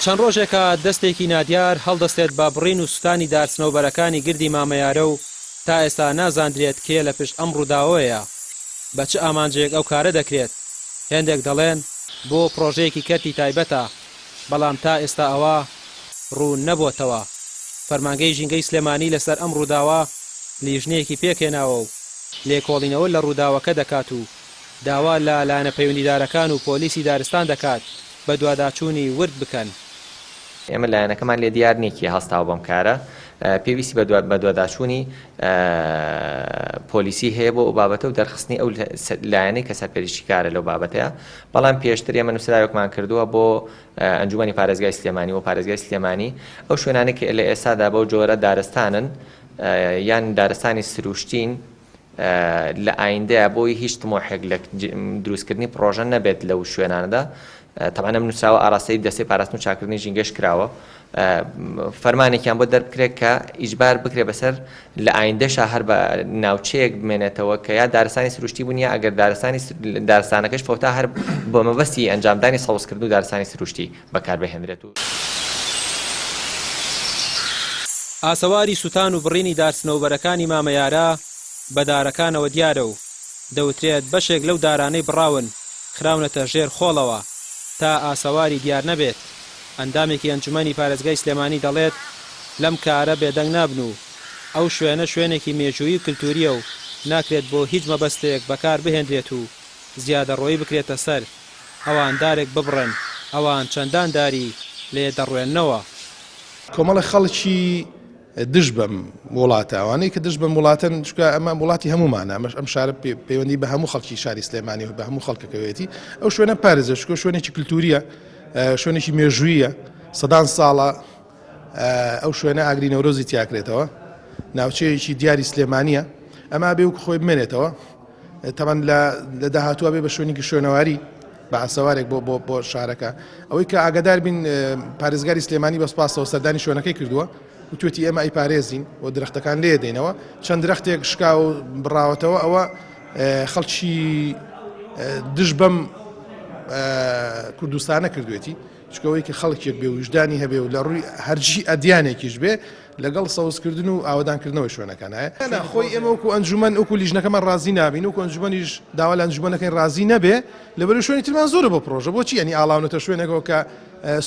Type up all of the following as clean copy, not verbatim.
چەند ڕۆژێکە دەستێکی نادیار هەڵدەستێت بە بڕین و سوتانی دارچنەوبەرەکانی گردی مامەیارە و تا ئێستا نازاندرێت کێ لە پشت ئەم ڕووداوەیە بە چ ئامانجێک ئەو کارە دەکرێت. هێندێک دەڵێن بۆ پرۆژەیەکی کەرتی تایبەتە، بەڵام تا ئێستا ئەوە ڕوون نەبووتەوە. فەرمانگەی ژینگەی سلێمانی لەسەر ئەم ڕووداوە لیژنەیەکی پێکێناوە و لێکۆڵینەوە لە ڕووداوەکە دەکات و داوا لە لایەنە پەیوەندیدارەکان و پۆلیسی دارستان دەکات بە دواداچوونی ورد بکەن. ئێمە لایەنەکەمان لێ دیار نییە هەستاوە بەم کارە، پێویستی بە دواداچوونی پۆلیسی هەیە بۆ ئەو بابەتە و دەرخستنی ئەو لایەنەی کە سەرپێشی کارە لەو بابەتەیە. بەڵام پێشتر ئێمە نووسراوێکمان کردووە بۆ ئەنجومەنی پارێزگای سلێمانی و پارێزگای سلێمانی ئەو شوێنانێک لە ئێستادا بەو جۆرە دارستانن یان دارستانی سروشتین لە ئایندەیە بۆی هیچ تمۆحێک لە دروستکردنی پرۆژە نەبێت لەو شوێنانەدا. تەمانە نووسراوە ئاراستەی دەستەی پاراستن و چاکردنی ژینگەش کراوە، فەرمانێکیان بۆ دەربکرێت کە ئیجبار بکرێت بەسەر لە ئایندەشە هەر بە ناوچەیەک بمێنێتەوە کە یا دارستانی سروشتی بوونیە ئەگەر دارستانەکەش فۆتا هەر بۆ مەبەستی ئەنجامدانی سەوزکردن و دارستانی سروشتی بەکاربهێنرێت. و ئاسەواری سوتان و بڕینی دارچنەوبەرەکانی مامەیارە بە دارەکانەوە دیارە و دەوترێت بەشێک لەو دارانەی بڕاون خراونەتە ژێر خۆڵەوە تا ئاسەواری دیار نەبێت. ئەندامێکی ئەنجومەنی پارێزگای سلێمانی دەڵێت لەم کارە بێدەنگ نابن و ئەو شوێنە شوێنێکی مێژووی و کلتوریە و ناکرێت بۆ هیچ مەبەستەیەک بەکار بهێنرێت و زیادە ڕۆی بکرێتە سەر. ئەوان دارێک ببڕن، ئەوان چەندان داری لێ دەڕوێننەوە. کۆمەڵی خەڵکی دژ بەم وڵاتە ئەوانەی کە دژ بەم وڵاتن، چکە ئەمە وڵاتی هەمومانە، ئەم شارە پەیوەندی بە هەموو خەڵکی شاری سلێمانی و بە هەموو خەڵکەکەوێتی. ئەو شوێنە پارێزە چکە شوێنێکی کلتوریە، شوێنێکی مێژوویە، سەدان ساڵە ئەو شوێنە ئاگری نەورۆزی تیاکرێتەوە، ناوچەیەکی دیاری سلێمانیە. ئەما بێ و خۆی بمێنێتەوە تەمان لە داهاتووە بێ بە شوێنێکی شوێنەواری بە ئاسەوارێک بۆ شارەکە. ئەوەی کە ئاگادار بین پارێزگاری سلێمانی بەسپاسەوە سەردانی شوێنەکەی کردووە و توێتی ئێمە ئەی پارێزین و درەختەکان لێ دێنەوە. چەند درەختێک شکا و بڕاوەتەوە، ئەوە خەڵکی دژ بەم کوردستانە کردوێتی، چکەوەی کە خەڵکێک بێ و وجدانی هەبێ و لە ڕووی هەرجی ئەدیانێکیش بێ لەگەڵ سەوزکردن و ئاوادانکردنەوەی شوێنەکانە. خۆی ئێمە وەکو ئەنجومەن وەکو لیژنەکەمان ڕازی نابین، وەکو ئەنجومەنیش داوا لە ئەنجومەنەکەی ڕازی نەبێ لەبەر شوێنی ترمان زۆرە بۆ پرۆژە. بۆچی ئەنی ئاڵاونەتە شوێنێکەوە کە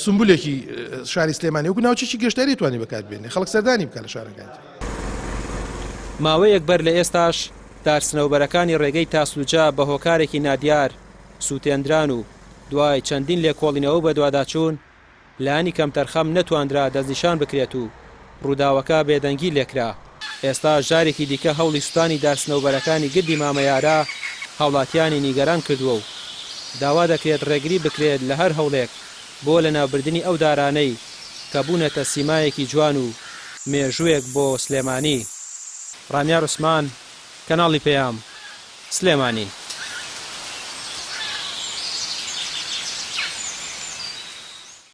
سمبولێکی شاری سلێمانی وەکو ناوچێکی گەشتیاری توانی بەکاربێنێ، خەڵک سەردانی بکات لە شارەکان. ماوەیەک بەر لە ئێستاش دارچنەوبەرەکانی ڕێگەی تاسوجا بە هۆکارێکی نادیار سووتێنران و دوای چەندین لێکۆڵینەوە بە دواداچوون لانی کەمتەرخەم نەتواندرا دەستنیشان بکرێت و ڕووداوەکە بێدەنگی لێکرا. ئێستا ژارێکی دیکە هەوڵی سوتانی دارچنەوبەرەکانی گردی مامەیارە هاوڵاتیانی نیگەران کردووە و داوا دەکرێت ڕێگری بکرێت لە هەر هەوڵێک بۆ لەناوبردنی ئەو دارانەی کە بوونەتە سیمایەکی جوان و مێژوویەک بۆ سلێمانی. ڕامیار عوسمان، کەناڵی پێام، سلێمانی.